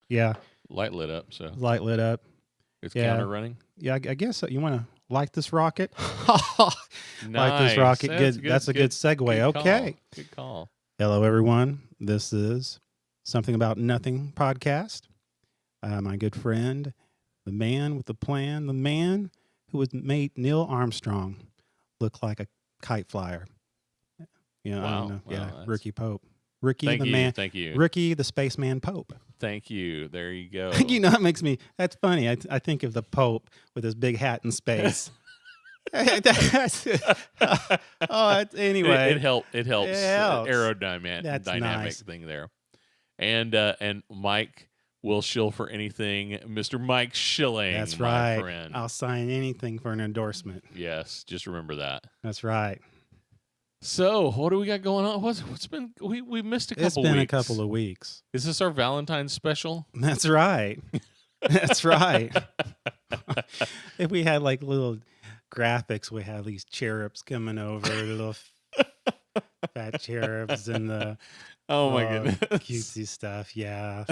Yeah. Light lit up, so Light lit up. it's counter running. Yeah, I guess you want to light this rocket. Light this Nice. rocket. That's Good. That's a good segue. Good Okay. call. Good call. Hello, everyone. This is Something About Nothing podcast. My good friend, the man with the plan, the man who has made Neil Armstrong look like a kite flyer. Yeah, I don't know. Yeah, Ricky Pope. Ricky the man. Thank you. Ricky the spaceman Pope. Thank you. There you go. You know, it makes me. That's funny. I think of the Pope with his big hat in space. Anyway, it helps. It helps. Aerodynamic nice. thing there, and Mike will shill for anything, Mr. Mike Schilling. That's my right. friend. I'll sign anything for an endorsement. Yes, just remember that. That's right. So, what do we got going on? What's been? We missed a couple. It's been weeks. a couple of weeks. Is this our Valentine special? That's right. That's right. If we had like little graphics, we have these cherubs coming over, the little fat cherubs and the oh my goodness, cutesy stuff. Yeah,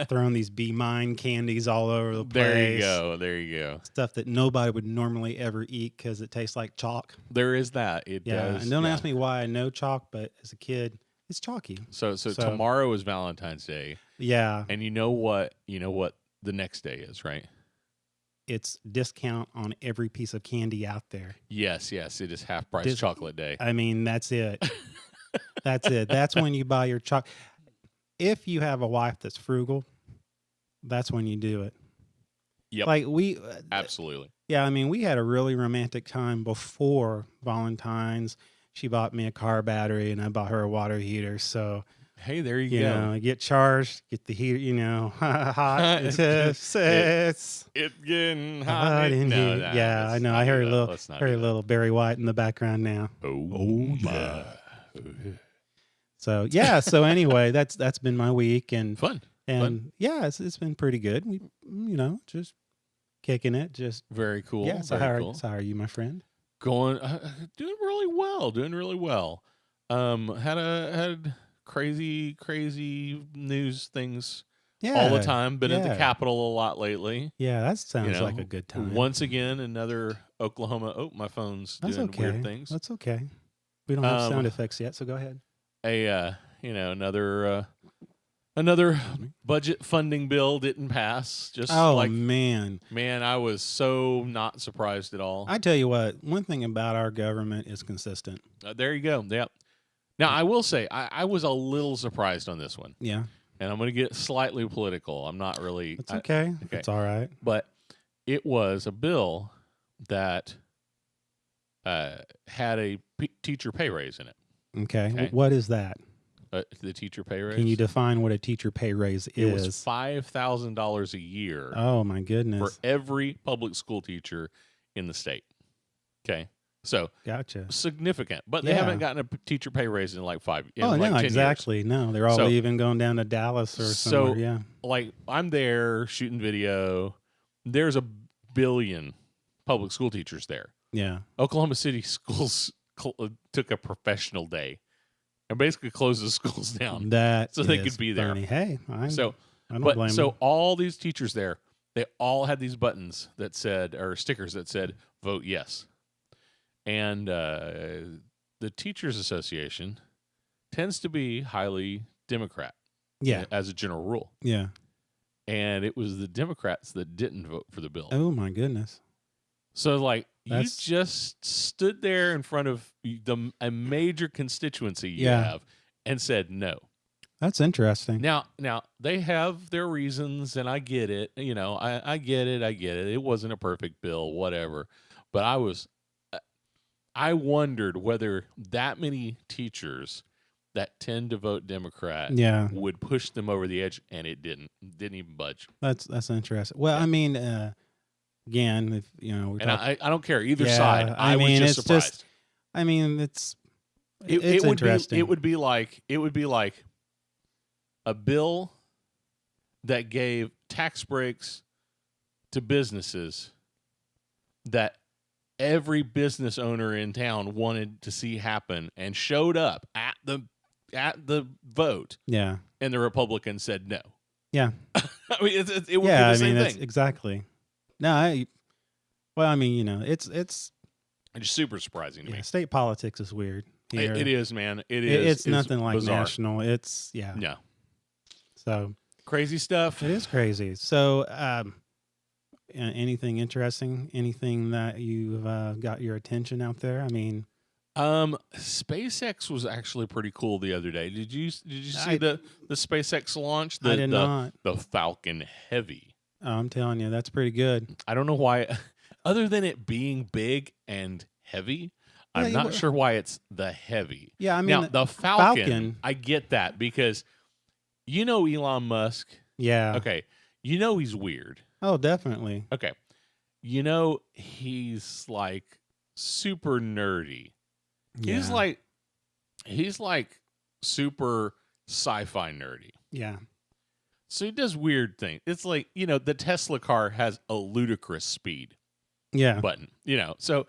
throwing these Be Mine candies all over the place. There you go. Stuff that nobody would normally ever eat because it tastes like chalk. There is that. It does. And don't ask me why I know chalk, but as a kid, it's chalky. So tomorrow is Valentine's Day. Yeah. And you know what the next day is, right? It's discount on every piece of candy out there. Yes. It is half price chocolate day. I mean, that's it. That's it. That's when you buy your chocolate. If you have a wife that's frugal, that's when you do it. Yep. Like absolutely. Yeah, I mean, we had a really romantic time before Valentine's. She bought me a car battery, and I bought her a water heater. So, hey, there you go. You get charged, get the heater, hot. It's getting hot in here. Yeah, I know. I heard a little Barry White in the background now. Oh yeah. So yeah. So anyway, that's been my week and fun. Yeah, it's been pretty good. We just kicking it. Just very cool. Yeah. So how are you, my friend? Doing really well. Had crazy news things all the time. Been at the Capitol a lot lately. Yeah, that sounds like a good time. Once again, another Oklahoma. Oh, my phone's doing weird things. That's okay. We don't have sound effects yet, so go ahead. Another budget funding bill didn't pass. Man, I was so not surprised at all. I tell you what, one thing about our government is consistent. There you go. Yep. Now, I will say, I was a little surprised on this one. Yeah. And I'm going to get slightly political. I'm not really. It's okay. It's all right. But it was a bill that had a teacher pay raise in it. Okay. What is that? The teacher pay raise? Can you define what a teacher pay raise is? It was $5,000 a year. Oh, my goodness. For every public school teacher in the state. Okay. So, gotcha. Significant. But they haven't gotten a teacher pay raise in like 10 exactly. years. No, they're all leaving, going down to Dallas or somewhere. Yeah. Like, I'm there shooting video. There's 1 billion public school teachers there. Yeah. Oklahoma City schools took a professional day and basically closed the schools down so they could be there. Hey, I don't blame them. So all these teachers there, they all had these buttons that said, or stickers that said, vote yes. And the Teachers Association tends to be highly Democrat. Yeah. As a general rule. Yeah. And it was the Democrats that didn't vote for the bill. Oh, my goodness. So, you just stood there in front of a major constituency you have and said no. That's interesting. Now they have their reasons, and I get it. I get it. It wasn't a perfect bill, whatever. But I wondered whether that many teachers that tend to vote Democrat would push them over the edge, and it didn't even budge. That's interesting. Well, I mean, again, if I don't care either side. I was just surprised. It's interesting. It would be like a bill that gave tax breaks to businesses that every business owner in town wanted to see happen and showed up at the vote. Yeah. And the Republicans said no. Yeah. I mean, it would Yeah, be the same that's thing. exactly. No, well, I mean, it's It's super surprising to me. state politics is weird here. It is, man. It's nothing like bizarre. national. It's No. So Crazy stuff. it is crazy. So, anything interesting? Anything that you've got your attention out there? I mean, SpaceX was actually pretty cool the other day. Did you see the SpaceX launch? I did not. The Falcon Heavy. Oh, I'm telling you, that's pretty good. I don't know why, other than it being big and heavy. I'm not sure why it's the Heavy. Yeah, I mean, now the Falcon, I get that because Elon Musk. Yeah. Okay. He's weird. Oh, definitely. Okay. He's like super nerdy. Yeah. He's like super sci-fi nerdy. Yeah. So he does weird things. It's like, the Tesla car has a ludicrous speed Yeah. button, So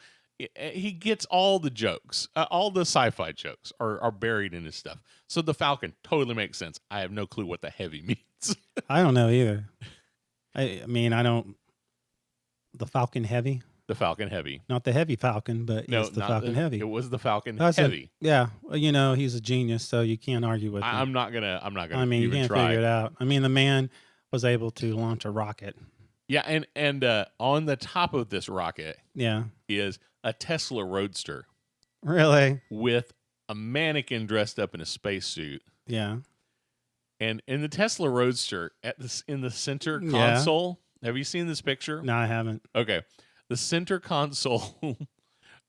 he gets all the jokes, all the sci-fi jokes are buried in his stuff. So the Falcon totally makes sense. I have no clue what the Heavy means. I don't know either. I mean, I don't. The Falcon Heavy? The Falcon Heavy. Not the Heavy Falcon, but No, it's the not Falcon Heavy. It was the Falcon That's Heavy. Yeah. Well, he's a genius, so you can't argue with him. I'm not gonna. I mean, you can't figure it out. I mean, the man was able to launch a rocket. Yeah, and on the top of this rocket, is a Tesla Roadster. Really? With a mannequin dressed up in a spacesuit. Yeah. And in the Tesla Roadster, in the center console, have you seen this picture? No, I haven't. Okay, the center console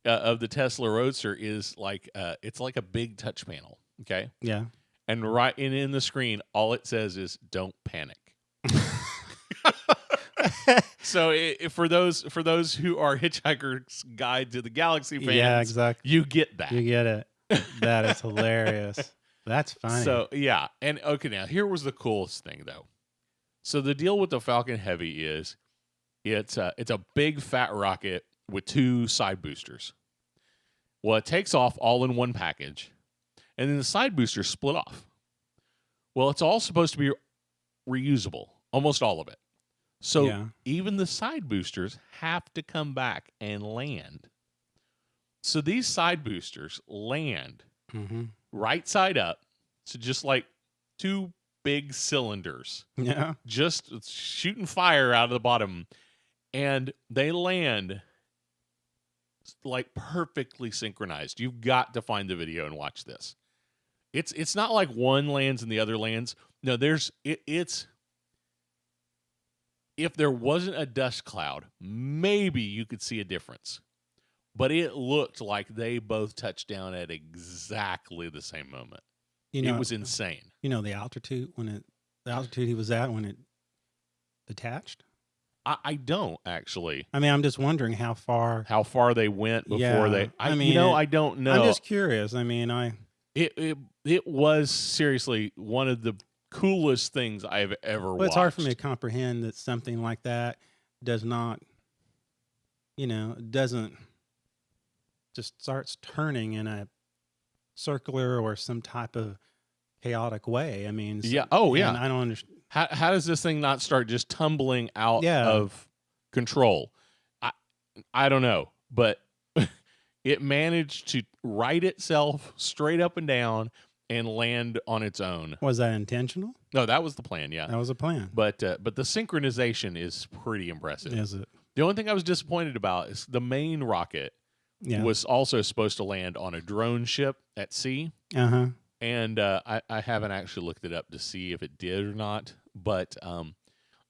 of the Tesla Roadster is like it's like a big touch panel. Okay. Yeah. And in the screen, all it says is "Don't panic." So for those who are Hitchhiker's Guide to the Galaxy fans, yeah, exactly. You get that. You get it. That is hilarious. That's funny. So yeah, and okay, now here was the coolest thing though. So the deal with the Falcon Heavy is it's a big fat rocket with 2 side boosters. Well, it takes off all in one package, and then the side boosters split off. Well, it's all supposed to be reusable, almost all of it. So even the side boosters have to come back and land. So these side boosters land right side up. So just like 2 big cylinders. Yeah. Just shooting fire out of the bottom. And they land like perfectly synchronized. You've got to find the video and watch this. It's not like one lands and the other lands. No, it's if there wasn't a dust cloud, maybe you could see a difference. But it looked like they both touched down at exactly the same moment. It was insane. The altitude he was at when it detached? I don't actually. I mean, I'm just wondering how far they went before they. I don't know. I'm just curious. I mean, it was seriously one of the coolest things I've ever watched. It's hard for me to comprehend that something like that does not, doesn't just starts turning in a circular or some type of chaotic way. I mean, yeah. Oh, yeah. I don't understand. How does this thing not start just tumbling out of control? I don't know, but it managed to right itself straight up and down and land on its own. Was that intentional? No, that was the plan. Yeah, that was a plan. But the synchronization is pretty impressive. Is it? The only thing I was disappointed about is the main rocket was also supposed to land on a drone ship at sea. And I haven't actually looked it up to see if it did or not. But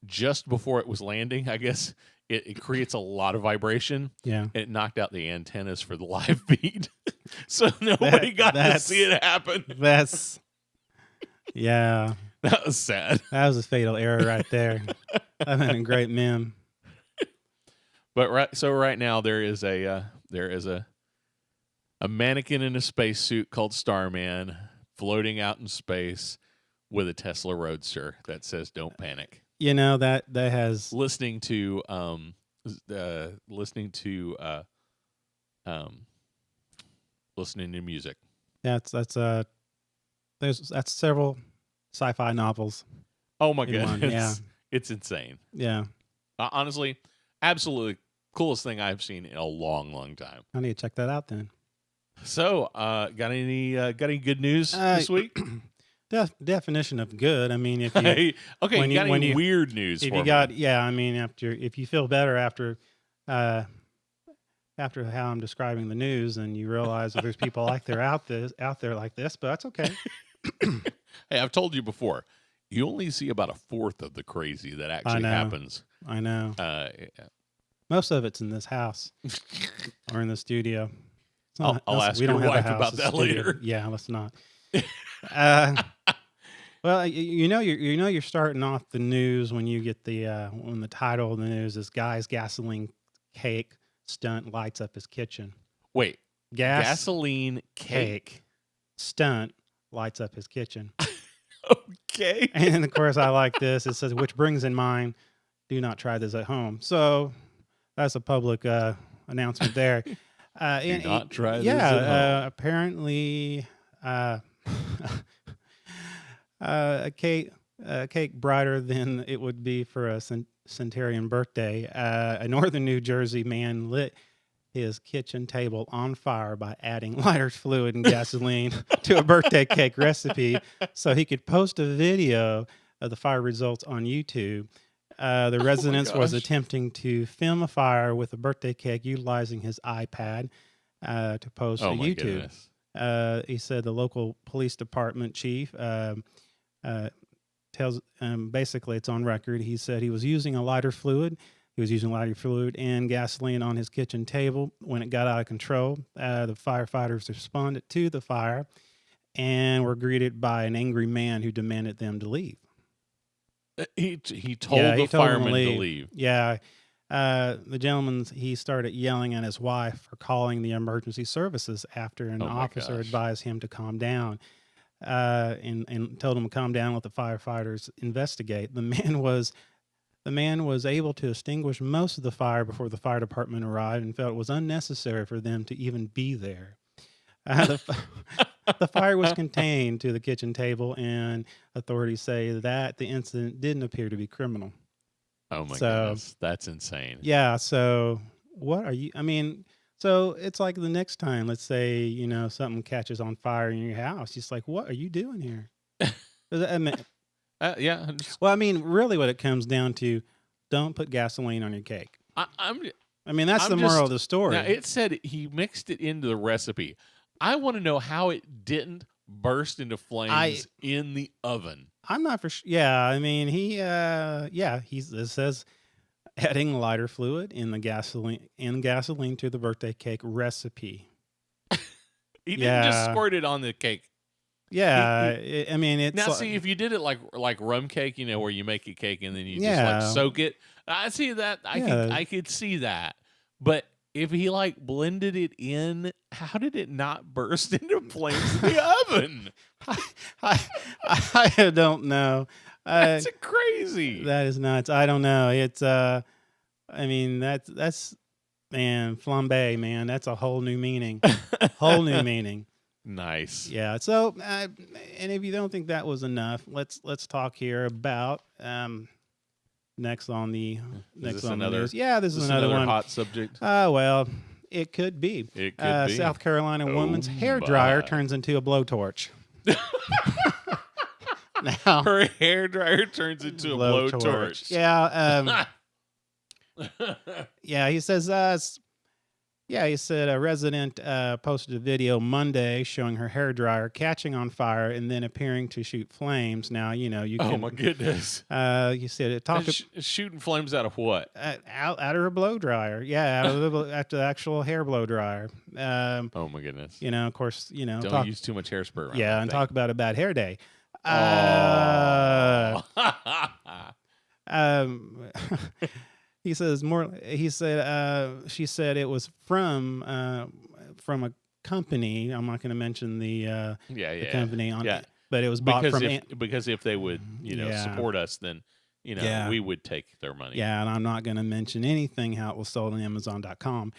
just before it was landing, I guess it creates a lot of vibration. Yeah. And it knocked out the antennas for the live feed. So nobody got to see it happen. Yeah. That was sad. That was a fatal error right there. I've been a great meme. But right now there is a mannequin in a spacesuit called Starman floating out in space with a Tesla Roadster that says "Don't panic." That has listening to music. That's several sci-fi novels. Oh my goodness! Yeah, It's insane. Yeah. Honestly, absolutely coolest thing I've seen in a long, long time. I need to check that out then. So, got any good news this week? Definition of good. I mean, if you Okay, when you got you- when any you- weird news if for you me? got I mean, if you feel better after how I'm describing the news, and you realize that there's people like they're out there like this, but that's okay. Hey, I've told you before. You only see about a fourth of the crazy that actually know. happens. I know. Yeah. Most of it's in this house or in the studio. It's not- I'll ask we your don't have a wife house, about it's a that studio. later. Yeah, let's not. Well, you're starting off the news when you get when the title of the news is "Guy's Gasoline Cake Stunt Lights Up His Kitchen." Wait, Gasoline gasoline cake. Stunt lights up his kitchen. Okay. And then, of course, I like this. It says, which brings in mind, do not try this at home. So that's a public announcement there. Do not try this at home. Apparently, a cake brighter than it would be for a centenarian birthday. A northern New Jersey man lit his kitchen table on fire by adding lighter fluid and gasoline to a birthday cake recipe so he could post a video of the fire results on YouTube. The resident was gosh. attempting to film a fire with a birthday cake utilizing his iPad to post Oh to my YouTube. goodness. He said the local police department chief tells basically it's on record. He said he was using a lighter fluid. He was using lighter fluid and gasoline on his kitchen table when it got out of control. The firefighters responded to the fire and were greeted by an angry man who demanded them to leave. He told the firemen to leave. Yeah. The gentleman, he started yelling at his wife for calling the emergency services after an officer gosh. advised him to calm down and told him to calm down, let the firefighters investigate. The man was able to extinguish most of the fire before the fire department arrived and felt it was unnecessary for them to even be there. The fire was contained to the kitchen table, and authorities say that the incident didn't appear to be criminal. Oh my goodness. That's insane. Yeah. So what are you? I mean, so it's like the next time, let's say, something catches on fire in your house. It's like, what are you doing here? I mean, Yeah. well, I mean, really what it comes down to, don't put gasoline on your cake. I mean, that's the moral of the story. Now, it said he mixed it into the recipe. I want to know how it didn't burst into flames in the oven. I'm not for sure. Yeah, I mean, it says adding lighter fluid in the gasoline to the birthday cake recipe. He didn't just squirt it on the cake. Yeah, I mean, it's now. See, if you did it like rum cake, where you make a cake and then you just like soak it. I see that. I could see that. But if he blended it in, how did it not burst into flames in the oven? I don't know. That's crazy. That is nuts. I don't know. It's I mean, that's man, flambe, man. That's a whole new meaning. Whole new meaning. Nice. Yeah. So, and if you don't think that was enough, let's talk here about next on the news. Yeah, this is another one. Hot subject. Well, it could be. It could be. South Carolina woman's hair dryer turns into a blowtorch. Now, her hair dryer turns into a blowtorch. Yeah. Yeah. He says. He said a resident posted a video Monday showing her hair dryer catching on fire and then appearing to shoot flames. Now, you can. Oh my goodness! You said it talked shooting flames out of what? Out of her blow dryer. Yeah, out of the actual hair blow dryer. Oh my goodness! Of course, don't use too much hairspray around. Yeah, and talk about a bad hair day. He says more. He said she said it was from a company. I'm not going to mention the company on it, but it was bought because if they would support us, then we would take their money. Yeah, and I'm not going to mention anything how it was sold on Amazon.com,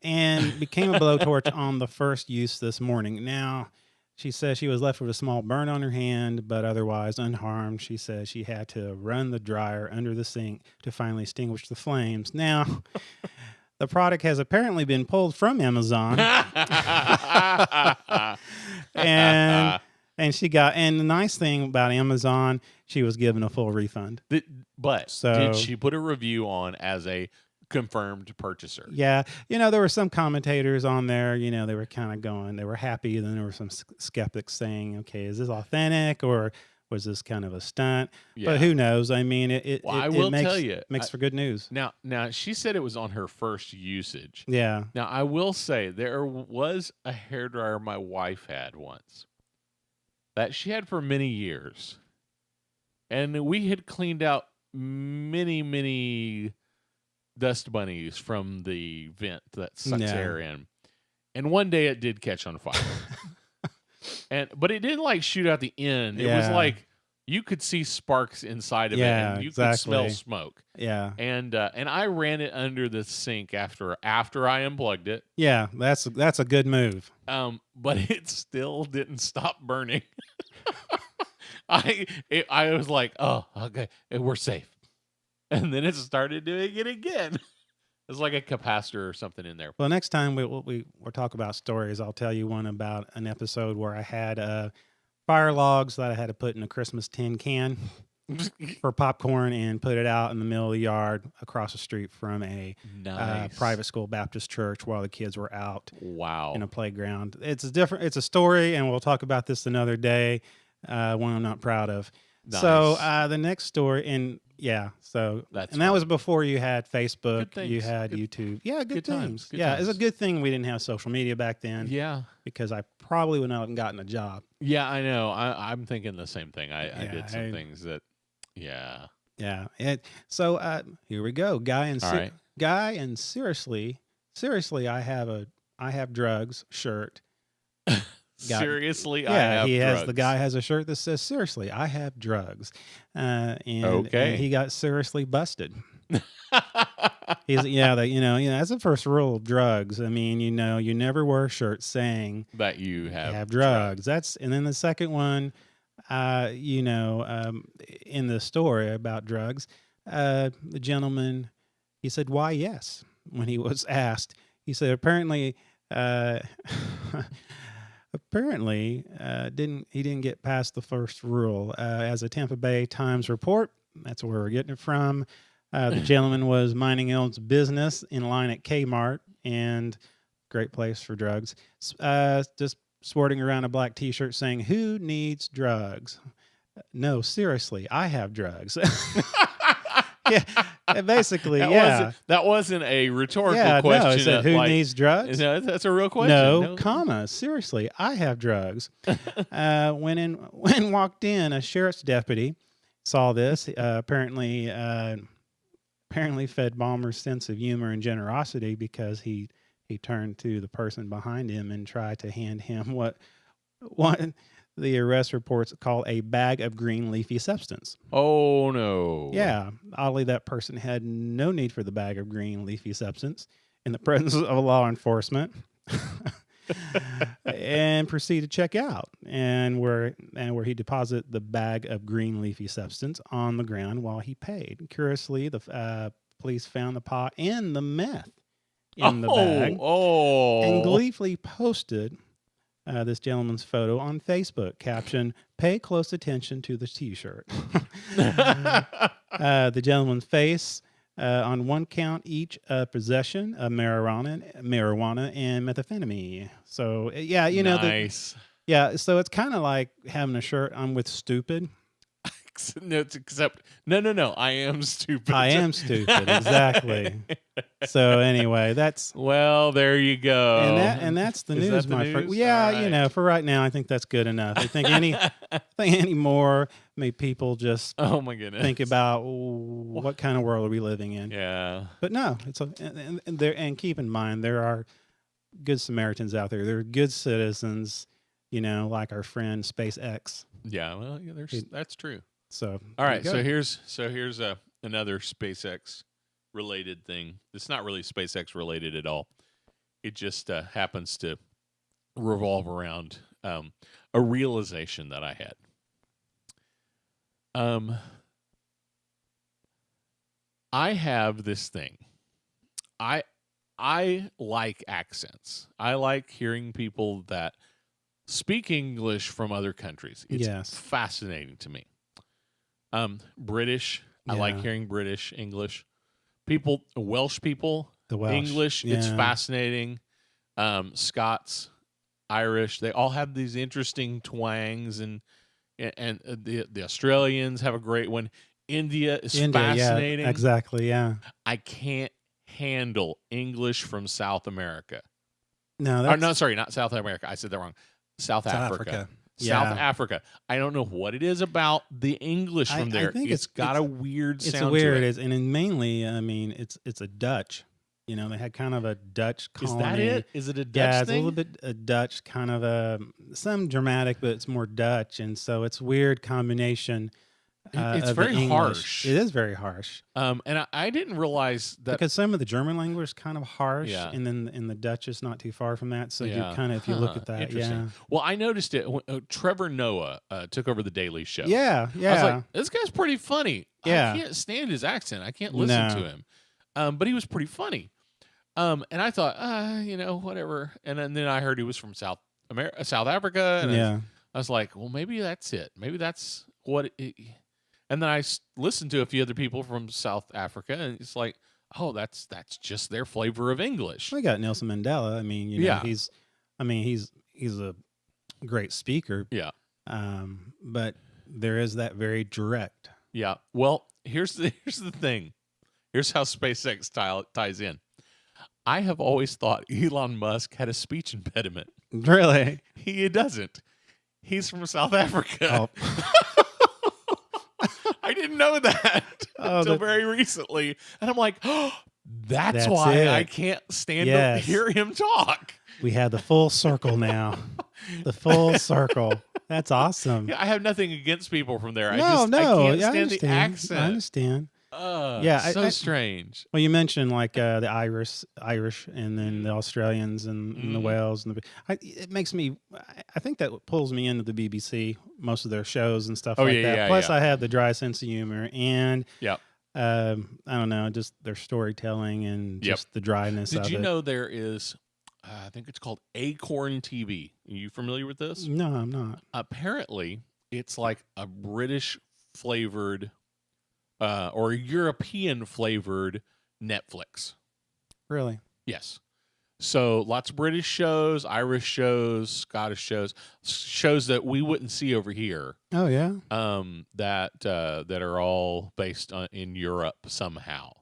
and became a blowtorch on the first use this morning. Now, She says she was left with a small burn on her hand, but otherwise unharmed. She says she had to run the dryer under the sink to finally extinguish the flames. Now, the product has apparently been pulled from Amazon. and and the nice thing about Amazon, she was given a full refund. But did she put a review on as a confirmed purchaser? Yeah. There were some commentators on there, they were kind of going, they were happy. Then there were some skeptics saying, okay, is this authentic or was this kind of a stunt? Yeah. But who knows? I mean, makes for good news. Now she said it was on her first usage. Yeah. Now I will say there was a hairdryer my wife had once that she had for many years. And we had cleaned out many dust bunnies from the vent that sucks air in. And one day it did catch on fire. But it didn't like shoot out the end. It was like you could see sparks inside of it and you could smell smoke. Yeah. And I ran it under the sink after I unplugged it. Yeah, that's a good move. But it still didn't stop burning. I was like, oh, okay, we're safe. And then it started doing it again. It's like a capacitor or something in there. Well, next time we'll talk about stories. I'll tell you one about an episode where I had fire logs that I had to put in a Christmas tin can for popcorn and put it out in the middle of the yard across the street from a private school Baptist church while the kids were out. Wow. In a playground. It's a story, and we'll talk about this another day. One I'm not proud of. Nice. So the next story, and that was before you had Facebook, you had YouTube. Yeah, good things. It's a good thing we didn't have social media back then. Yeah, because I probably would not have gotten a job. Yeah, I know. I'm thinking the same thing. I did some things that, yeah. So here we go, guy and seriously, I have drugs shirt. Seriously, I have drugs. The guy has a shirt that says, seriously, I have drugs. And he got seriously busted. That's the first rule of drugs. I mean, you never wear a shirt saying that you have drugs. And then the second one, in the story about drugs, the gentleman, he said, why, yes, when he was asked. He said, apparently, he didn't get past the first rule. As a Tampa Bay Times report, that's where we're getting it from. The gentleman was minding his own business in line at Kmart, and great place for drugs. Just sporting around a black T-shirt saying, "Who needs drugs?" No, seriously, I have drugs. Basically, that wasn't a rhetorical question. No, it said, who needs drugs? No, that's a real question. No, comma, seriously, I have drugs. When walked in, a sheriff's deputy saw this. Apparently fed Balmer's sense of humor and generosity, because he turned to the person behind him and tried to hand him what the arrest reports call a bag of green leafy substance. Oh, no. Yeah. Oddly, that person had no need for the bag of green leafy substance in the presence of law enforcement and proceeded to check out, and where he deposited the bag of green leafy substance on the ground while he paid. Curiously, the police found the pot and the meth in the bag and gleefully posted this gentleman's photo on Facebook, caption, "Pay close attention to the T-shirt." The gentleman's face on one count each possession of marijuana and methamphetamine. So nice. So it's kind of like having a shirt. I'm with stupid. No. I am stupid. I am stupid. Exactly. So anyway, there you go. And that's the news, my friend. Yeah, right. For right now, I think that's good enough. I think any more, people just oh my goodness, think about what kind of world are we living in. Yeah. But no, and keep in mind, there are good Samaritans out there. There are good citizens, like our friend SpaceX. Yeah, well, that's true. So all right, so here's another SpaceX related thing. It's not really SpaceX related at all. It just happens to revolve around a realization that I had. I have this thing. I like accents. I like hearing people that speak English from other countries. It's Yes. fascinating to me. British. I like Yeah. hearing British English. People, Welsh people, The Welsh. English. It's Yeah. fascinating. Scots, Irish. They all have these interesting twangs, and the Australians have a great one. India is fascinating. Yeah, exactly. Yeah. I can't handle English from South America. No, Or, that's no, sorry, not South America. I said that wrong. South Africa. Yeah. South Africa. I don't know what it is about the English from there. I think it's got a weird it's sound weird. to it. And mainly, I mean, it's a Dutch. You know, they had kind of a Dutch colony. Is that it? Is it a Dutch Yeah, it's thing? a little bit a Dutch, kind of some dramatic, but it's more Dutch, and so it's a weird combination. It's of the very English. harsh. It is very harsh. And I didn't realize that Because some of the German language is kind of harsh, Yeah. and then in the Dutch is not too far from that. So Yeah. you kind of, if you look at that, Interesting. yeah, Well, I noticed it when Trevor Noah took over the Daily Show. yeah, yeah. I was like, this guy's pretty funny. Yeah. I can't stand his accent. I can't listen to him. But he was pretty funny. And I thought, whatever. And then I heard he was from South Africa. And yeah. I was like, well, maybe that's it. Maybe that's what it. And then I listened to a few other people from South Africa, and it's like, oh, that's just their flavor of English. We got Nelson Mandela. I mean, Yeah. he's a great speaker. Yeah. But there is that very direct. Yeah. Well, here's the thing. Here's how SpaceX ties in. I have always thought Elon Musk had a speech impediment. Really? He doesn't. He's from South Africa. Oh. I didn't know that until very recently. And I'm like, oh, that's why it. I can't stand to Yes. hear him talk. We have the full circle now. The full circle. That's awesome. Yeah, I have nothing against people from there. I No, can't I stand the understand. accent. I understand. Yeah, I- so strange. Well, you mentioned like the Irish, and then the Australians and the Wales, and it makes me. I think that pulls me into the BBC, most of their shows and stuff like that. Plus, I have the dry sense of humor, and Yep. I don't know, just their storytelling and just the dryness of it. Did you know there is? I think it's called Acorn TV. Are you familiar with this? No, I'm not. Apparently, it's like a British flavored or European flavored Netflix. Really? Yes. So lots of British shows, Irish shows, Scottish shows that we wouldn't see over here. Oh yeah. That are all based in Europe somehow.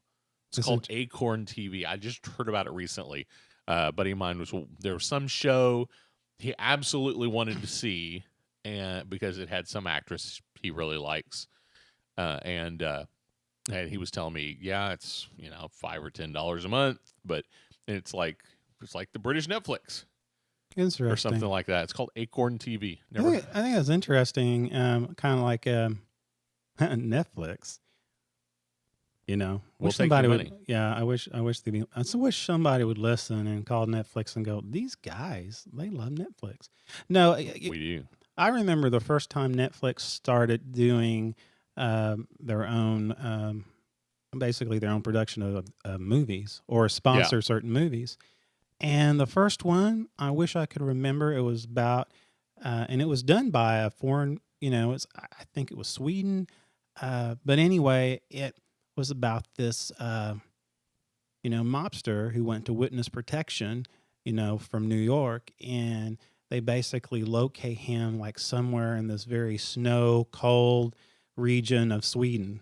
It's called Acorn TV. I just heard about it recently. A buddy of mine there was some show he absolutely wanted to see, and because it had some actress he really likes, and he was telling me, yeah, it's $5 or $10 a month, but it's like the British Netflix Interesting. or something like that. It's called Acorn TV. I think that's interesting. Kind of like Netflix. We'll wish take somebody your would. money. Yeah, I wish somebody would listen and call Netflix and go, these guys, they love Netflix. No, We do. I remember the first time Netflix started doing their own, basically their own production of movies or sponsor certain movies. And the first one, I wish I could remember. It was about, and it was done by a foreign. I think it was Sweden. But anyway, it was about this, mobster who went to witness protection, from New York, and they basically locate him like somewhere in this very snow cold region of Sweden.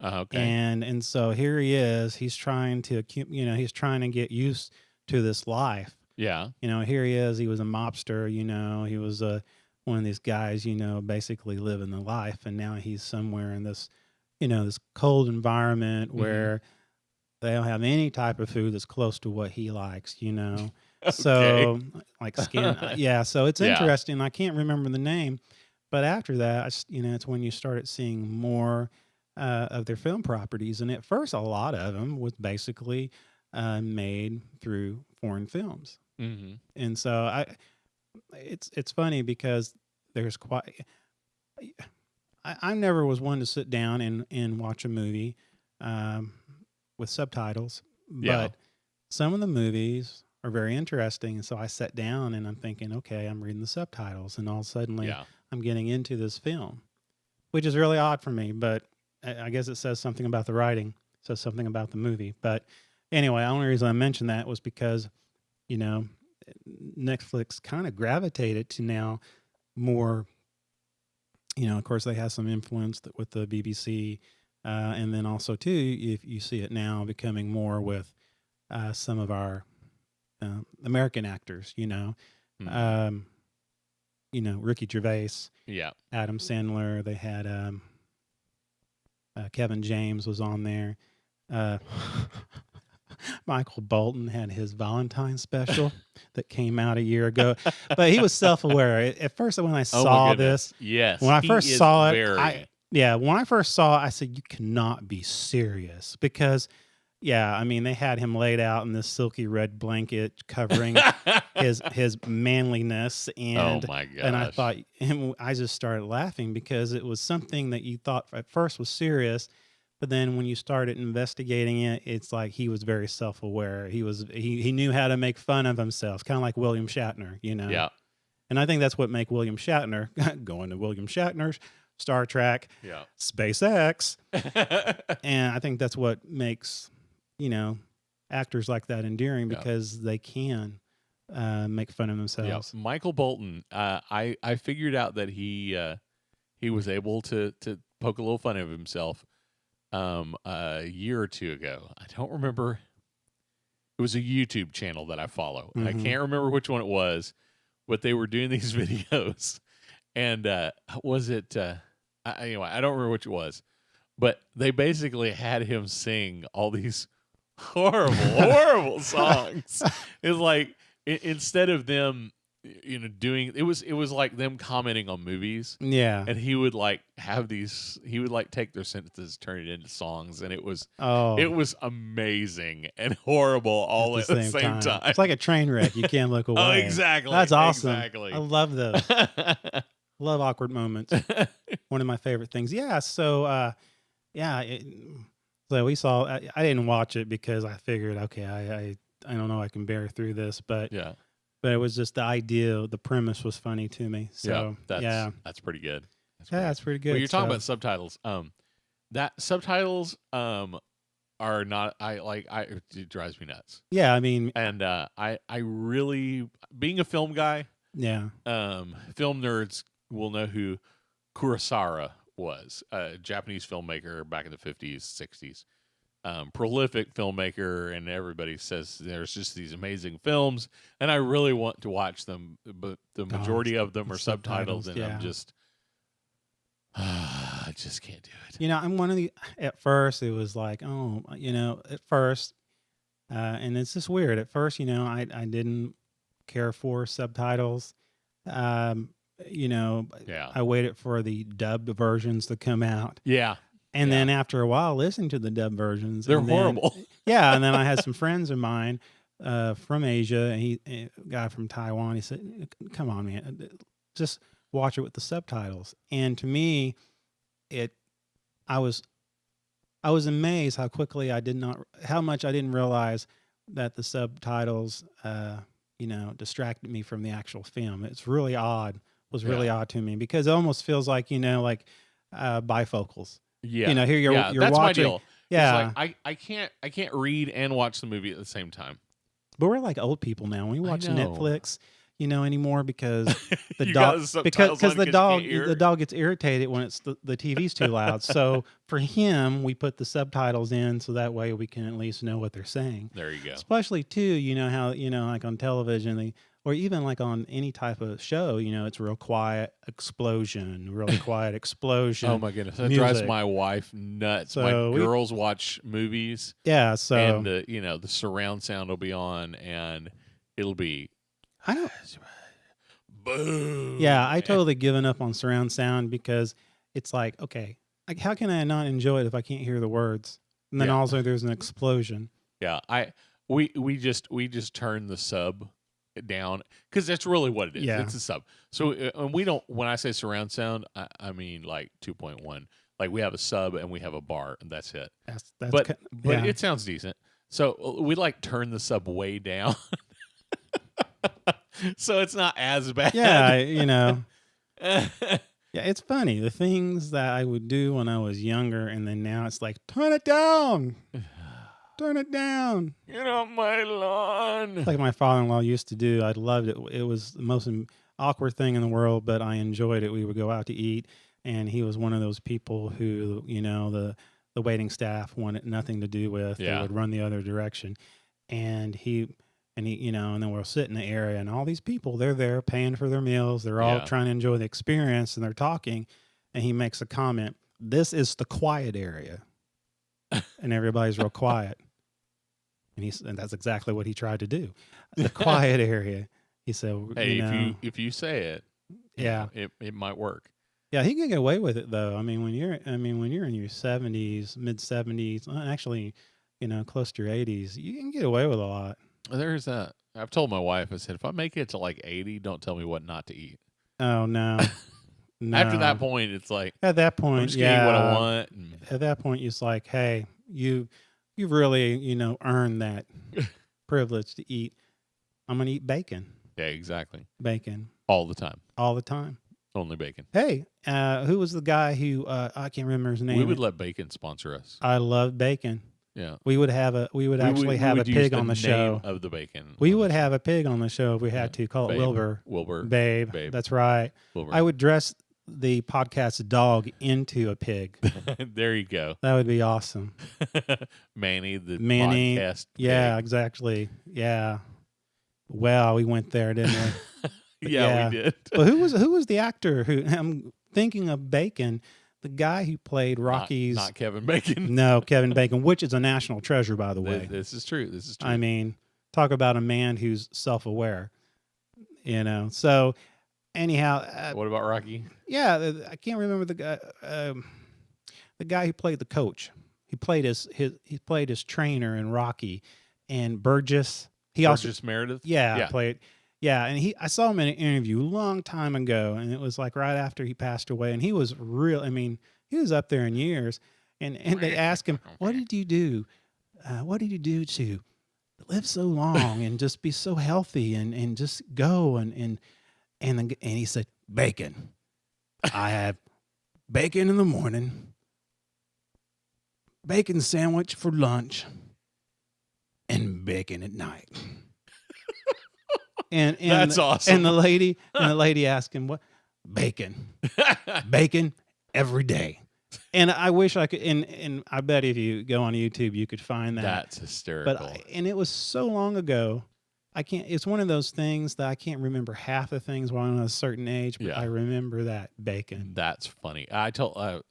Okay. And so here he is. He's trying to, he's trying to get used to this life. Yeah. Here he is. He was a mobster. He was one of these guys. Basically living the life, and now he's somewhere in this, this cold environment where they don't have any type of food that's close to what he likes. Okay. So like skin. Yeah. So it's Yeah. interesting. I can't remember the name, but after that, it's when you started seeing more of their film properties. And at first, a lot of them was basically made through foreign films. Mm-hmm. And so it's funny because there's quite. I never was one to sit down and watch a movie with subtitles, Yeah. but some of the movies are very interesting. And so I sat down and I'm thinking, okay, I'm reading the subtitles, and all of a sudden Yeah. I'm getting into this film, which is really odd for me, but I guess it says something about the writing, says something about the movie. But anyway, the only reason I mentioned that was because, you know, Netflix kind of gravitated to now more, you know, of course they have some influence with the BBC, and then also too, if you see it now becoming more with some of our American actors, you know, Ricky Gervais, Yeah. Adam Sandler. They had Kevin James was on there. Michael Bolton had his Valentine special that came out a year ago, but he was self-aware. At first, when I saw this, yes, when I he first is saw it, very- when I first saw it, I said, "You cannot be serious," because, I mean, they had him laid out in this silky red blanket covering his manliness, and oh my gosh. and I thought, I just started laughing because it was something that you thought at first was serious. But then when you started investigating it, it's like he was very self-aware. He knew how to make fun of himself, kind of like William Shatner, you know. Yeah. And I think that's what make William Shatner going to William Shatner's Star Trek, Yeah. SpaceX, and I think that's what makes, you know, actors like that endearing, because they can make fun of themselves. Yeah. Michael Bolton, I figured out that he was able to poke a little fun of himself a year or two ago. I don't remember. It was a YouTube channel that I follow, and I can't remember which one it was, but they were doing these videos, and was it? Anyway, I don't remember which it was, but they basically had him sing all these horrible songs. It's like instead of them, you know, doing it was like them commenting on movies. Yeah. And he would like have these, he would like take their sentences, turn it into songs, and it was amazing and horrible all at the same time. It's like a train wreck. You can't look away. Oh, exactly. That's awesome. Exactly. I love those. Love awkward moments. One of my favorite things. Yeah. So, so we saw. I didn't watch it because I figured, okay, I don't know, I can bear through this, but yeah. But it was just the idea, the premise was funny to me. So that's pretty good. That's pretty good. Well, you're talking about subtitles. That subtitles are not. It drives me nuts. Yeah, I mean, and I really, being a film guy. Yeah. Film nerds will know who Kurosawa was, a Japanese filmmaker back in the 50s, 60s. Prolific filmmaker, and everybody says there's just these amazing films, and I really want to watch them, but the majority of them are subtitles, and I'm just, I just can't do it. You know, I'm one of the. At first, it was like, oh, you know, at first, and it's just weird. At first, you know, I didn't care for subtitles. You know, I waited for the dubbed versions to come out. Yeah. And then after a while, listening to the dub versions, they're horrible. And then I had some friends of mine from Asia, and a guy from Taiwan. He said, "Come on, man, just watch it with the subtitles." And to me, I was amazed how quickly how much I didn't realize that the subtitles, you know, distracted me from the actual film. It's really odd. Was really odd to me, because it almost feels like, you know, like bifocals. Yeah, you know, here you're that's watching. My deal. Yeah, it's like I can't read and watch the movie at the same time. But we're like old people now. When we watch Netflix, you know, anymore, because the dog gets irritated when it's the TV's too loud. So for him, we put the subtitles in so that way we can at least know what they're saying. There you go. Especially too, you know how, you know, like on television, or even like on any type of show, you know, it's real quiet explosion, really quiet explosion. Oh my goodness, that drives my wife nuts. So my girls watch movies. Yeah, so and you know, the surround sound will be on, and it'll be. I don't. Boom. Yeah, I totally given up on surround sound, because it's like, okay, like how can I not enjoy it if I can't hear the words? And then also there's an explosion. Yeah, we just turn the sub down, because that's really what it is. Yeah. It's a sub. So and we don't. When I say surround sound, I mean like 2.1. Like we have a sub and we have a bar, and that's it. That's But yeah. it sounds decent. So we like turn the sub way down, so it's not as bad. Yeah, yeah, it's funny. The things that I would do when I was younger, and then now it's like, turn it down. Turn it down. Get off my lawn. Like my father-in-law used to do. I loved it. It was the most awkward thing in the world, but I enjoyed it. We would go out to eat, and he was one of those people who, the waiting staff wanted nothing to do with. Yeah. They would run the other direction. And he, and then we'll sit in the area, and all these people, they're there paying for their meals. They're all trying to enjoy the experience, and they're talking. And he makes a comment, "This is the quiet area." And everybody's real quiet. And that's exactly what he tried to do. The quiet area. He said, "Hey, if you say it, yeah, it might work." Yeah, he can get away with it though. I mean, when you're in your 70s, mid 70s, actually, close to your 80s, you can get away with a lot. There's that. I've told my wife, I said, if I make it to like 80, don't tell me what not to eat. Oh no. No. After that point, it's like, at that point, I'm just gonna eat what I want. At that point, it's like, hey, you've really, earned that privilege to eat. I'm gonna eat bacon. Yeah, exactly. Bacon. All the time. All the time. Only bacon. Hey, who was the guy who I can't remember his name? We would let bacon sponsor us. I love bacon. Yeah. We would actually have a pig on the show of the bacon. We would have a pig on the show if we had to. Call it Wilbur. Babe. That's right. Wilbur. I would dress the podcast dog into a pig. There you go. That would be awesome. Manny, podcast pig. Yeah, exactly. Yeah. Well, we went there, didn't we? Yeah, we did. Well, who was the actor who I'm thinking of Bacon, the guy who played Rocky's not Kevin Bacon. No, Kevin Bacon, which is a national treasure, by the way. This is true. I mean, talk about a man who's self-aware. So anyhow, what about Rocky? Yeah, I can't remember the guy who played the coach. He played his trainer in Rocky, and Burgess. Burgess Meredith. Yeah. Played. Yeah, and I saw him in an interview a long time ago, and it was like right after he passed away, and he was real. I mean, he was up there in years, and they asked him, "What did you do? What did you do to live so long and just be so healthy and just go?" And he said, "Bacon. I have bacon in the morning, bacon sandwich for lunch, and bacon at night." And that's awesome. And the lady asked him, "What? Bacon, bacon every day." And I wish I could. And I bet if you go on YouTube, you could find that. That's hysterical. But and it was so long ago. I can't. It's one of those things that I can't remember half the things while I'm at a certain age. But I remember that bacon. That's funny. I told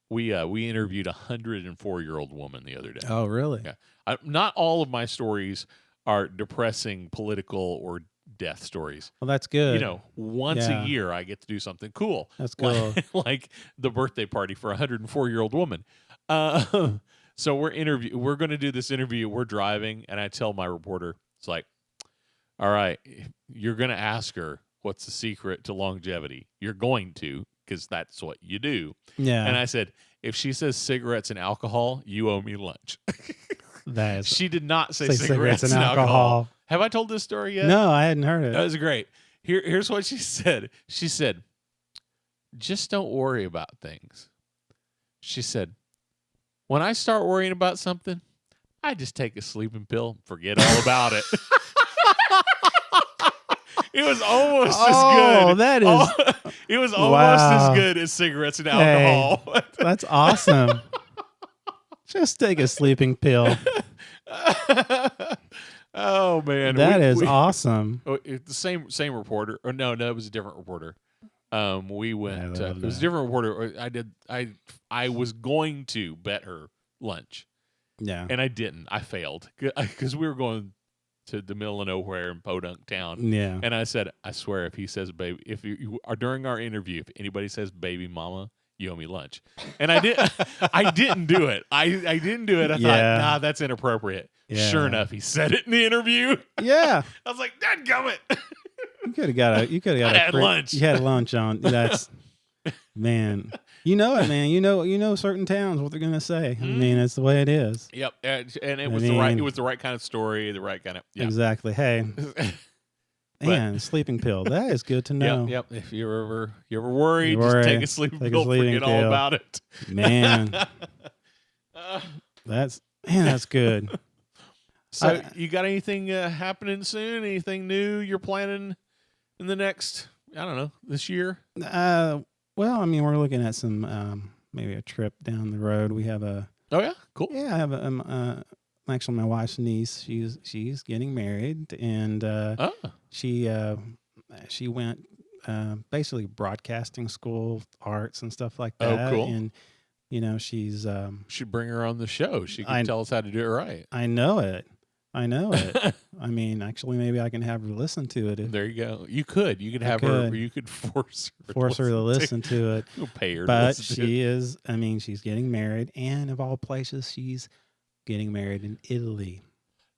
we interviewed a 104-year-old woman the other day. Oh, really? Yeah. Not all of my stories are depressing political or death stories. Well, that's good. Once a year I get to do something cool. That's cool. Like the birthday party for a 104-year-old woman. So we're going to do this interview. We're driving, and I tell my reporter, it's like, all right, you're going to ask her what's the secret to longevity. You're going to, because that's what you do. Yeah. And I said, if she says cigarettes and alcohol, you owe me lunch. She did not say cigarettes and alcohol. Have I told this story yet? No, I hadn't heard it. That was great. Here's what she said. She said, just don't worry about things. She said, when I start worrying about something, I just take a sleeping pill and forget all about it. It was almost as good. Oh, that is. It was almost as good as cigarettes and alcohol. Hey, that's awesome. Just take a sleeping pill. Oh man, that is awesome. The same reporter. Or no, it was a different reporter. We went. It was a different reporter. I was going to bet her lunch. Yeah, and I didn't. I failed because we were going to the middle of nowhere in Podunk town. Yeah, and I said, I swear, if he says baby, if you are during our interview, if anybody says baby mama, you owe me lunch. And I didn't do it. I didn't do it. I thought, nah, that's inappropriate. Yeah. Sure enough, he said it in the interview. Yeah. I was like, dadgummit. You could have got I had lunch. You had lunch on. That's, man. You know it, man. You know certain towns what they're gonna say. I mean, it's the way it is. Yep, and it was the right kind of story, the right kind of Exactly. Hey, man, sleeping pill. That is good to know. Yep. If you're ever worried, just take a sleeping pill. Forget all about it. Man, that's good. So, you got anything happening soon? Anything new you're planning in the next? I don't know, this year. Well, I mean, we're looking at some maybe a trip down the road. We have a. Oh yeah, cool. Yeah, I have actually my wife's niece. She's getting married, and she went basically broadcasting school, arts and stuff like that. Oh, cool. And she's should bring her on the show. She can tell us how to do it right. I know it. I mean, actually, maybe I can have her listen to it. There you go. You could have her. You could force her to listen to it. You'll pay her. But she is. I mean, she's getting married, and of all places, she's getting married in Italy.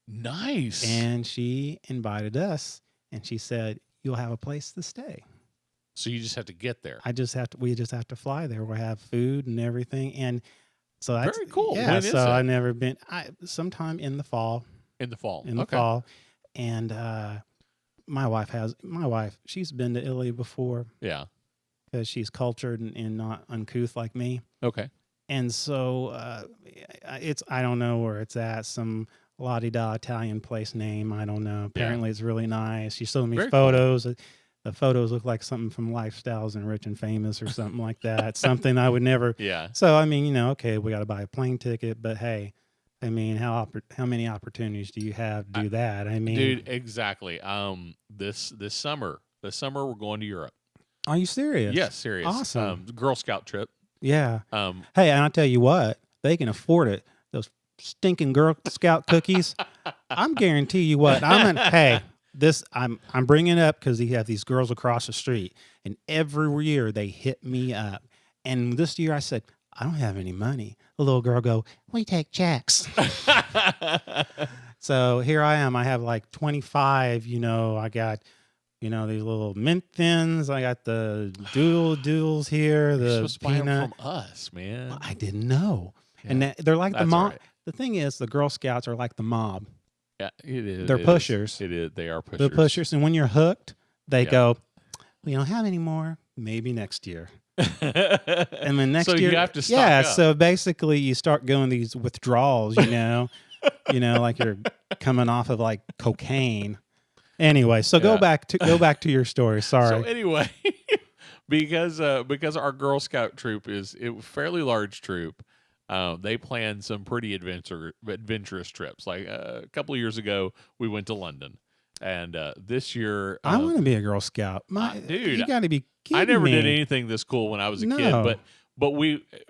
Nice. And she invited us, and she said, "You'll have a place to stay." So you just have to get there. We just have to fly there. We'll have food and everything, and so that's very cool. Yeah. So I've never been. Sometime in the fall. In the fall. And my wife, she's been to Italy before. Yeah. Because she's cultured and not uncouth like me. Okay. And so I don't know where it's at, some la-di-da Italian place name. I don't know. Apparently it's really nice. She showed me photos. Cool. The photos look like something from Lifestyles and Rich and Famous or something like that. Something I would never. Yeah. So, I mean, okay, we got to buy a plane ticket, but hey, I mean, how many opportunities do you have to do that? I mean, dude, exactly. This summer we're going to Europe. Are you serious? Yes, serious. Awesome. Girl Scout trip. Yeah. Hey, and I'll tell you what, they can afford it. Those stinking Girl Scout cookies. I'm guarantee you what. I'm bringing it up because you have these girls across the street, and every year they hit me up. And this year I said, I don't have any money. The little girl go, we take checks. So here I am. I have like 25, I got, these little mint thins. I got the doodles here. You're the supposed to buy them peanut. from us, man. Well, I didn't know. Yeah. And they're like the mob. Right. The thing is, the Girl Scouts are like the mob. Yeah, it is. They're pushers. It is. They are pushers. They're pushers. And when you're hooked, they go, we don't have any more. Maybe next year. And then next year, you have to stock up. So basically you start going these withdrawals, like you're coming off of like cocaine. Anyway, so go back to your story. Sorry. So anyway, because our Girl Scout troop is a fairly large troop, they plan some pretty adventurous trips. Like a couple of years ago, we went to London. And this year, I want to be a Girl Scout. Dude, you got to be kidding me. I never did anything this cool when I was a kid, but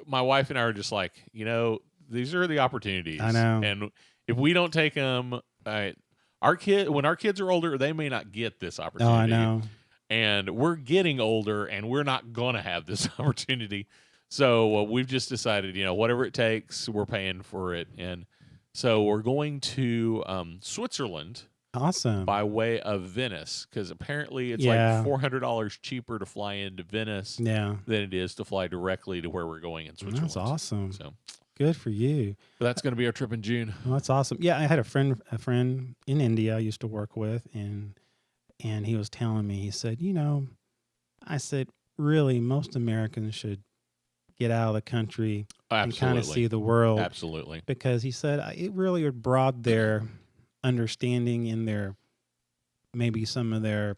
my wife and I are just like, these are the opportunities. I know. And if we don't take them, when our kids are older, they may not get this opportunity. Oh, I know. And we're getting older, and we're not gonna have this opportunity. So we've just decided, whatever it takes, we're paying for it. And so we're going to Switzerland. Awesome. By way of Venice, because apparently it's like $400 cheaper to fly into Venice than it is to fly directly to where we're going in Switzerland. That's awesome. So good for you. But that's going to be our trip in June. Well, that's awesome. Yeah, I had a friend in India I used to work with, and he was telling me, he said, I said, really, most Americans should get out of the country and kind of see the world. Absolutely. Because he said it really would broaden their understanding in maybe some of their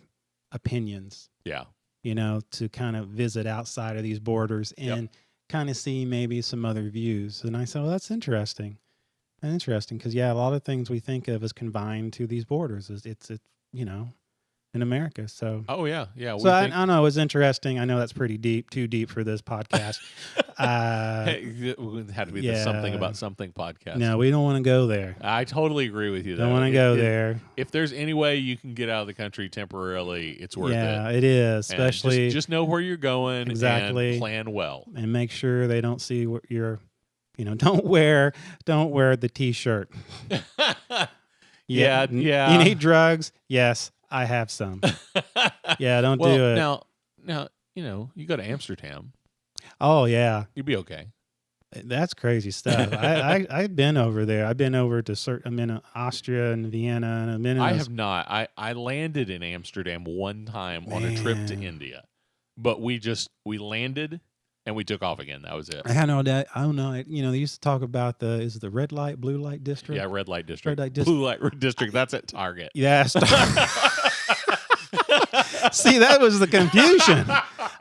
opinions. Yeah. To kind of visit outside of these borders and kind of see maybe some other views. And I said, well, that's interesting. And interesting because, a lot of things we think of as confined to these borders. It's in America. So. Oh, yeah. Yeah. So I know it was interesting. I know that's pretty deep, too deep for this podcast. It had to be the Something About Something podcast. No, we don't want to go there. I totally agree with you. Don't want to go there. If there's any way you can get out of the country temporarily, it's worth it. Yeah, it is. Especially just know where you're going and plan well. And make sure they don't see what you're, don't wear the T-shirt. Yeah. You need drugs? Yes, I have some. Yeah, don't do it. Now, you go to Amsterdam. Oh yeah, you'd be okay. That's crazy stuff. I've been over there. I've been over to I'm in Austria and Vienna, and I've been. I have not. I landed in Amsterdam one time on a trip to India, but we landed and we took off again. That was it. I don't know. They used to talk about is it the red light, blue light district? Yeah, red light district. Red light blue light district. That's at Target. Yeah. See, that was the confusion.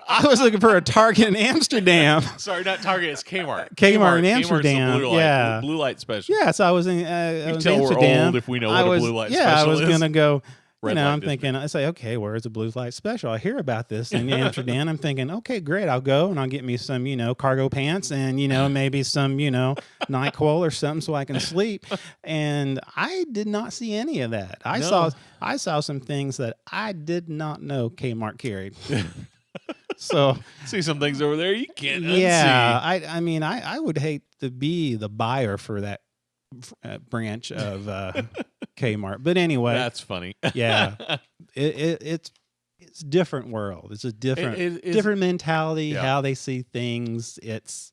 I was looking for a Target in Amsterdam. Sorry, not Target. It's Kmart. Kmart in Amsterdam. Blue light special. Yeah, so I was in Amsterdam. We're old if we know what a blue light special is. Yeah, I was going to go. I'm district. thinking, I say, okay, where's the blue light special? I hear about this in Amsterdam. I'm thinking, okay, great. I'll go and I'll get me some, cargo pants and, maybe some, NyQuil or something so I can sleep. And I did not see any of that. I saw some things that I did not know Kmart carried. So see some things over there you can't unsee. Yeah, I would hate to be the buyer for that branch of Kmart, but anyway, that's funny. Yeah, it's different world. It's a different mentality. Yeah. How they see things. It's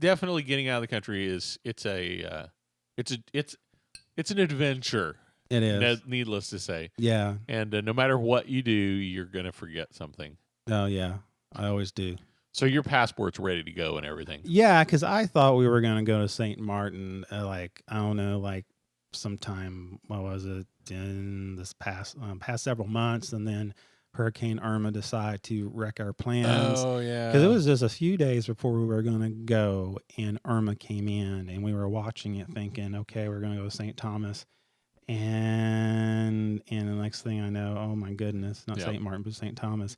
definitely getting out of the country it's an adventure. It is. Needless to say. Yeah. And no matter what you do, you're gonna forget something. Oh yeah, I always do. So your passport's ready to go and everything. Yeah, because I thought we were going to go to St. Martin, sometime, what was it, in this past several months, and then Hurricane Irma decided to wreck our plans. Oh, yeah. Because it was just a few days before we were going to go, and Irma came in, and we were watching it thinking, okay, we're going to go to St. Thomas. And the next thing I know, oh, my goodness, not St. Martin, but St. Thomas.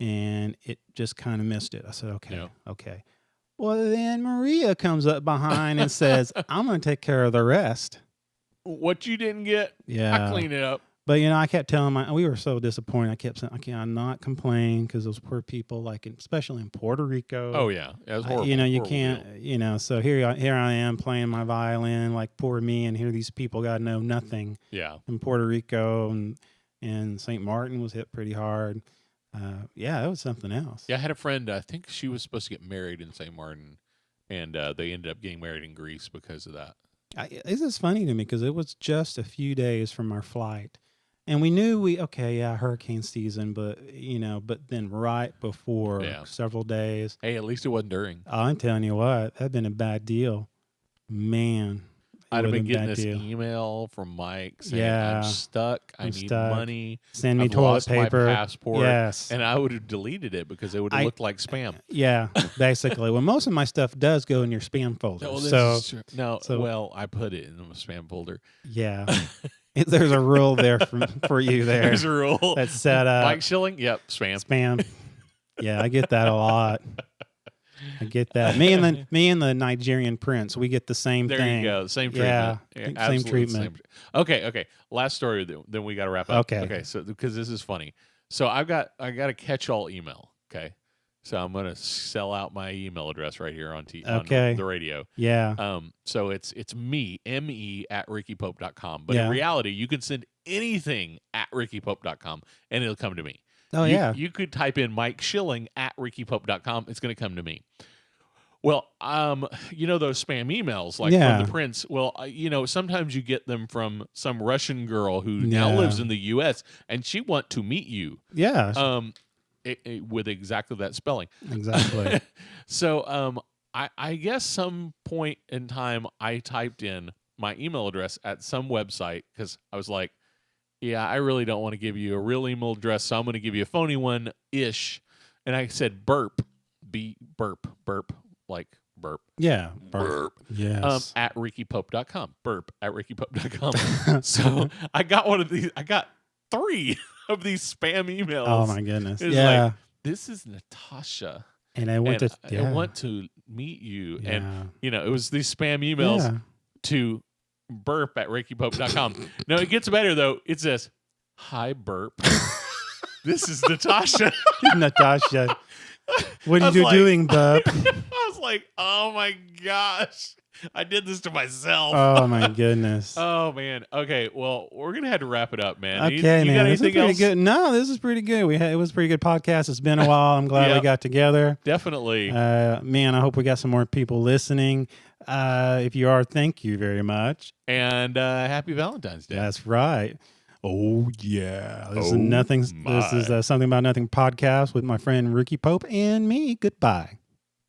And it just kind of missed it. I said, okay. Well, then Maria comes up behind and says, I'm going to take care of the rest. What you didn't get, I clean it up. But, I kept telling we were so disappointed. I kept saying, I cannot complain because those poor people, especially in Puerto Rico. Oh, yeah. It was horrible. You can't, so here I am playing my violin like poor me, and here these people got to know nothing. Yeah. In Puerto Rico, and St. Martin was hit pretty hard. That was something else. Yeah, I had a friend, I think she was supposed to get married in St. Martin, and they ended up getting married in Greece because of that. This is funny to me because it was just a few days from our flight. And we knew hurricane season, but then right before several days. Hey, at least it wasn't during. I'm telling you what, that'd been a bad deal. Man. I'd have been getting this email from Mike saying, I'm stuck. I need money. Send me I've toilet lost paper. My passport. Yes. And I would have deleted it because it would have looked like spam. Yeah, basically. Well, most of my stuff does go in your spam folder. Well, I put it in the spam folder. Yeah. There's a rule there for you there. There's a rule. That's set up. Mike Schilling? Yep, spam. Spam. Yeah, I get that a lot. I get that. Me and the Nigerian prince, we get the same thing. There you go. Same treatment. Yeah, same treatment. Okay. Last story, then we got to wrap up. Okay. So because this is funny. So I got a catch-all email. Okay. So I'm gonna sell out my email address right here on the radio. Yeah. So it's me at rickypope.com. But in reality, you can send anything at rickypope.com and it'll come to me. Oh, You could type in Mike Schilling at rickypope.com. It's going to come to me. Well, those spam emails from the prince. Well, sometimes you get them from some Russian girl who now lives in the U.S. and she want to meet you. Yeah. With exactly that spelling. Exactly. So I guess some point in time I typed in my email address at some website because I was like, yeah, I really don't want to give you a real email address, so I'm going to give you a phony one-ish. And I said burp, burp, like burp. Yeah, burp. Yes. At rickypope.com. Burp at rickypope.com. So I got one of these. I got 3 of these spam emails. Oh, my goodness. It's like, this is Natasha. And I want and to. I want to meet you. Yeah. And, it was these spam emails to burp@rickypope.com. No, it gets better, though. It says, "Hi, Burp. This is Natasha." Natasha. What I are was you like- doing, bub? I was like, oh, my gosh. I did this to myself. Oh, my goodness. Oh, man. Okay, well, we're going to have to wrap it up, man. Okay, you man. got This is anything pretty else? good. No, this is pretty good. It was a pretty good podcast. It's been a while. I'm glad we Yep. got together. Definitely. Man, I hope we got some more people listening. If you are, thank you very much. And happy Valentine's Day. That's right. Oh yeah, this is Oh, nothing. my. This is Something About Nothing podcast with my friend Ricky Pope and me. Goodbye.